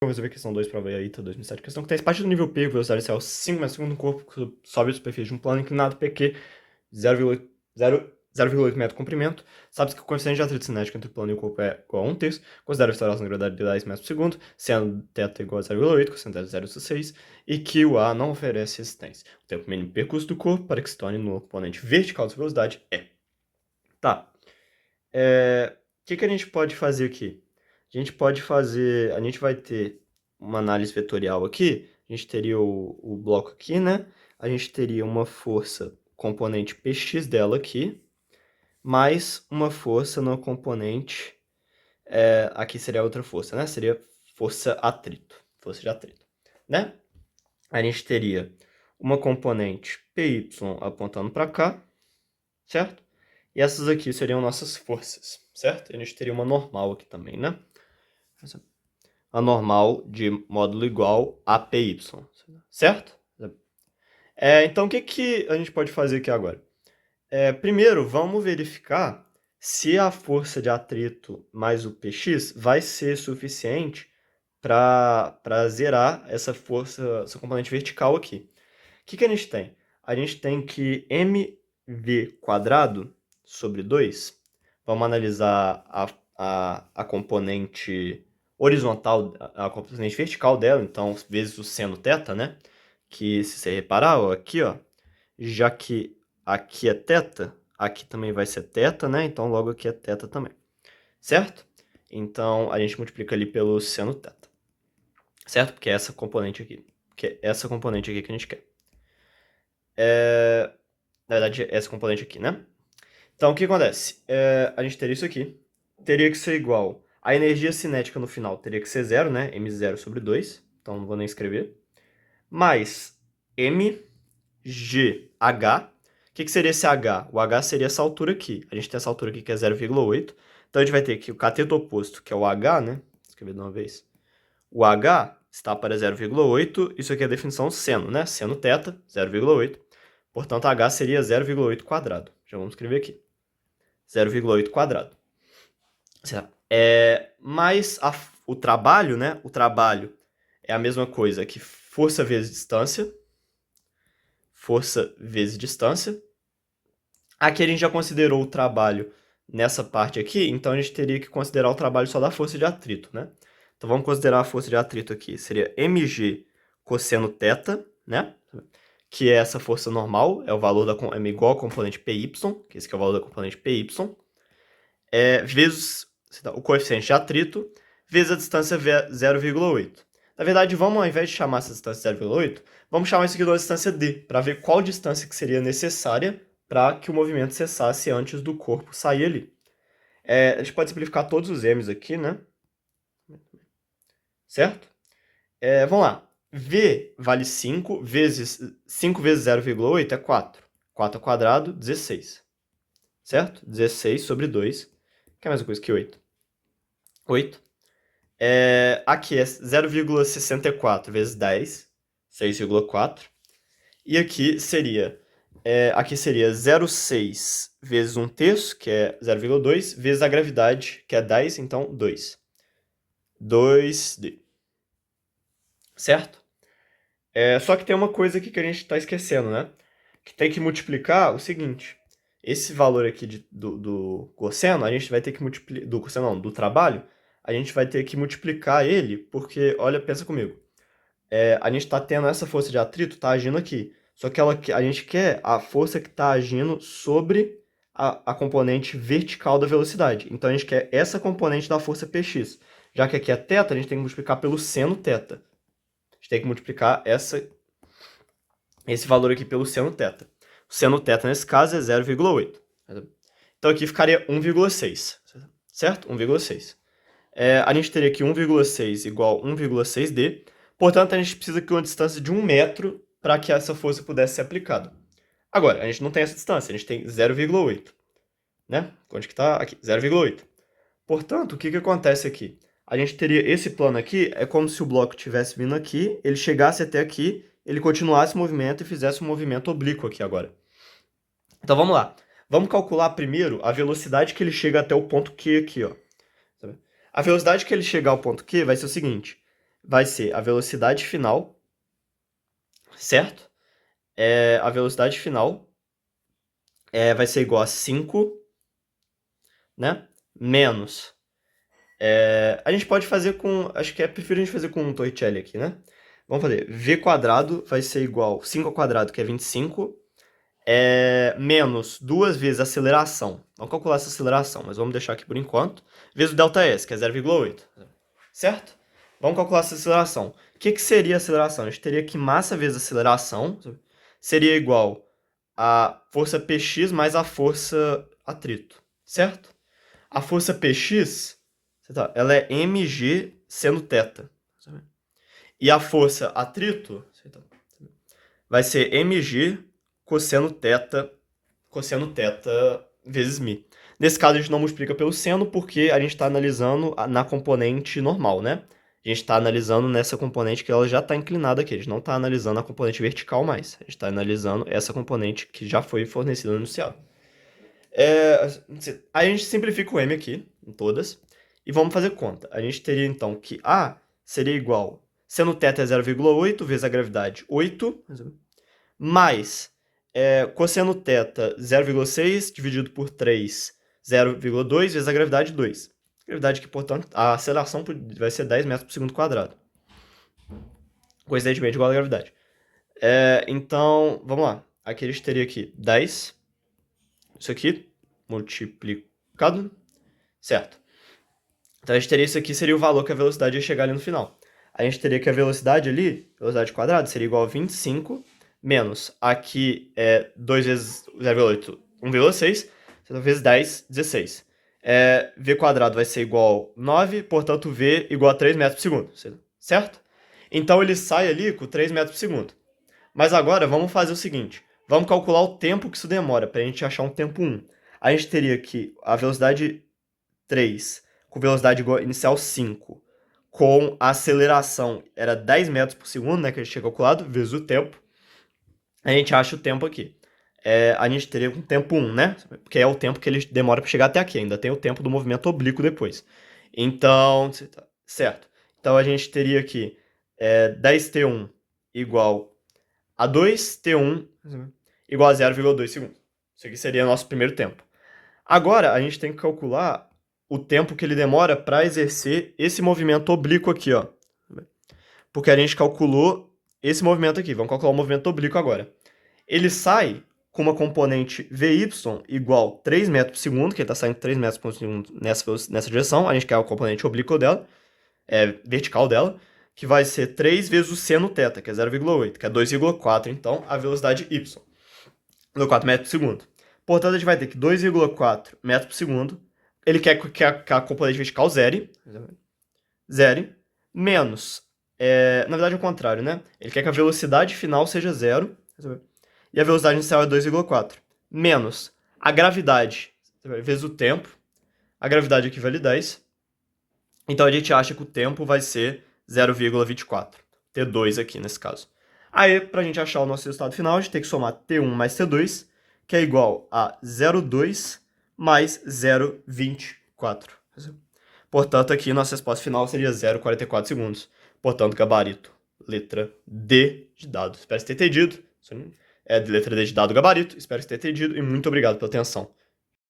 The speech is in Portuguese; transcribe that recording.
Vou resolver a questão 2 para ver ITA 2007. Questão que tem parte do nível P, velocidade inicial 5 metros por segundo, corpo sobe a superfície de um plano inclinado PQ 0,8 metro de comprimento. Sabe-se que o coeficiente de atrito cinético entre o plano e o corpo é igual a 1/3. Considera a aceleração de gravidade de 10 metros por segundo, sendo θ igual a 0,8, coeficiente de 0,6, e que o A não oferece resistência. O tempo mínimo de percurso do corpo para que se torne no componente vertical da sua velocidade é. Tá. O que a gente pode fazer aqui? A gente vai ter uma análise vetorial aqui, a gente teria o bloco aqui, né? A gente teria uma força componente Px dela aqui, mais uma força no componente, aqui seria outra força, né? Seria força de atrito, né? A gente teria uma componente Py apontando para cá, certo? E essas aqui seriam nossas forças, certo? A gente teria uma normal aqui também, né? A normal de módulo igual a Py, certo? Então, o que a gente pode fazer aqui agora? Primeiro, vamos verificar se a força de atrito mais o Px vai ser suficiente para zerar essa força, essa componente vertical aqui. O que a gente tem? A gente tem que mv² sobre 2. Vamos analisar a componente horizontal, a componente vertical dela, então, vezes o seno θ, né? Que, se você reparar, ó, aqui, ó, já que aqui é θ, aqui também vai ser θ, né? Então, logo aqui é θ também, certo? Então, a gente multiplica ali pelo seno θ, certo? Porque é essa componente aqui. Que a gente quer. Na verdade, é essa componente aqui, né? Então, o que acontece? A gente teria isso aqui. Teria que ser igual. A energia cinética no final teria que ser 0, né? m0 sobre 2. Então, não vou nem escrever. Mais mgh. O que seria esse h? O h seria essa altura aqui. A gente tem essa altura aqui que é 0,8. Então, a gente vai ter que o cateto oposto, que é o h, né? Vou escrever de uma vez. O h está para 0,8. Isso aqui é a definição seno, né? Seno θ, 0,8. Portanto, h seria 0,8 quadrado. Já vamos escrever aqui. 0,8 quadrado. Mas o trabalho, né? O trabalho é a mesma coisa que força vezes distância. Força vezes distância. Aqui a gente já considerou o trabalho nessa parte aqui, então a gente teria que considerar o trabalho só da força de atrito, né? Então vamos considerar a força de atrito aqui. Seria mg cosseno θ, né? Que é essa força normal, é o valor é igual ao componente Py, que esse aqui é o valor da componente Py, vezes o coeficiente de atrito, vezes a distância 0,8. Na verdade, vamos, ao invés de chamar essa distância 0,8, vamos chamar isso aqui de uma distância d, para ver qual distância que seria necessária para que o movimento cessasse antes do corpo sair ali. A gente pode simplificar todos os m's aqui, né? Certo? Vamos lá. V vale 5 vezes 0,8 é 4. 4 ao quadrado, 16. Certo? 16 sobre 2, que é a mesma coisa que 8. 8. Aqui é 0,64 vezes 10, 6,4. E aqui seria 0,6 vezes 1/3, que é 0,2, vezes a gravidade, que é 10, então 2. 2D. Certo? Só que tem uma coisa aqui que a gente está esquecendo, né? Que tem que multiplicar o seguinte. Esse valor aqui do cosseno, a gente vai ter que multiplicar... Do cosseno não, do trabalho, a gente vai ter que multiplicar ele, porque, olha, pensa comigo. A gente está tendo essa força de atrito, está agindo aqui. Só que a gente quer a força que está agindo sobre a componente vertical da velocidade. Então, a gente quer essa componente da força Px. Já que aqui é θ, a gente tem que multiplicar pelo seno θ. A gente tem que multiplicar esse valor aqui pelo seno θ. O seno θ, nesse caso, é 0,8. Então, aqui ficaria 1,6. Certo? 1,6. A gente teria aqui 1,6 igual a 1,6D. Portanto, a gente precisa de uma distância de 1 metro para que essa força pudesse ser aplicada. Agora, a gente não tem essa distância, a gente tem 0,8. Né? Onde que está? Aqui, 0,8. Portanto, o que acontece aqui? A gente teria esse plano aqui, é como se o bloco estivesse vindo aqui, ele chegasse até aqui, ele continuasse o movimento e fizesse um movimento oblíquo aqui agora. Então, vamos lá. Vamos calcular primeiro a velocidade que ele chega até o ponto Q aqui, ó. A velocidade que ele chegar ao ponto Q vai ser o seguinte. vai ser a velocidade final, certo? A velocidade final vai ser igual a 5, né? Menos. A gente pode fazer com... Acho que prefiro a gente fazer com um Torricelli aqui, né? Vamos fazer. V quadrado vai ser igual 5 ao quadrado, que é 25, menos 2 vezes a aceleração. Vamos calcular essa aceleração, mas vamos deixar aqui por enquanto. Vezes o ΔS, que é 0,8. Certo? Vamos calcular essa aceleração. O que seria a aceleração? A gente teria que massa vezes aceleração seria igual a força Px mais a força atrito. Certo? A força Px, ela é mg seno θ. E a força atrito vai ser mg cosseno θ vezes μ. Nesse caso, a gente não multiplica pelo seno, porque a gente está analisando na componente normal, né? A gente está analisando nessa componente que ela já está inclinada aqui. A gente não está analisando a componente vertical mais. A gente está analisando essa componente que já foi fornecida no enunciado. Aí a gente simplifica o m aqui, em todas, e vamos fazer conta. A gente teria, então, que A seria igual... Seno θ é 0,8 vezes a gravidade 8, mais cosseno θ 0,6 dividido por 3, 0,2 vezes a gravidade 2. Gravidade que, portanto, a aceleração vai ser 10 metros por segundo quadrado. Coincidentemente igual à gravidade. Então, vamos lá. Aqui a gente teria aqui 10. Isso aqui multiplicado. Certo. Então a gente teria isso aqui, seria o valor que a velocidade ia chegar ali no final. A gente teria que a velocidade ali, velocidade quadrada, seria igual a 25, menos aqui 2 vezes 0,8, 1,6, vezes 10, 16. V quadrado vai ser igual a 9, portanto V igual a 3 metros por segundo, certo? Então ele sai ali com 3 metros por segundo. Mas agora vamos fazer o seguinte, vamos calcular o tempo que isso demora, para a gente achar um tempo 1. A gente teria que a velocidade 3, com velocidade inicial 5, com a aceleração era 10 metros por segundo, né, que a gente tinha calculado, vezes o tempo. A gente acha o tempo aqui. A gente teria um tempo 1, né? Porque é o tempo que ele demora para chegar até aqui. Ainda tem o tempo do movimento oblíquo depois. Então, certo. Então a gente teria aqui 10t1 igual a 2t1 igual a 0,2 segundos. Isso aqui seria nosso primeiro tempo. Agora, a gente tem que calcular o tempo que ele demora para exercer esse movimento oblíquo aqui, ó. Porque a gente calculou esse movimento aqui. Vamos calcular o movimento oblíquo agora. Ele sai com uma componente Vy igual a 3 metros por segundo, que ele está saindo 3 metros por segundo nessa direção. A gente quer a componente oblíqua dela, vertical dela, que vai ser 3 vezes o seno θ, que é 0,8, que é 2,4, então, a velocidade y. 4 metros por segundo. Portanto, a gente vai ter que 2,4 metros por segundo. Ele quer que a componente vertical zere, menos... na verdade é o contrário, né? Ele quer que a velocidade final seja 0, e a velocidade inicial é 2,4. Menos a gravidade, vezes o tempo. A gravidade equivale a 10. Então a gente acha que o tempo vai ser 0,24. T2 aqui nesse caso. Aí, pra gente achar o nosso resultado final, a gente tem que somar T1 mais T2, que é igual a 0,2 mais 0,24. Portanto, aqui nossa resposta final seria 0,44 segundos. Portanto, gabarito, letra D de dado. Espero que você tenha entendido. Letra D de dado, gabarito. Espero que você tenha entendido e muito obrigado pela atenção.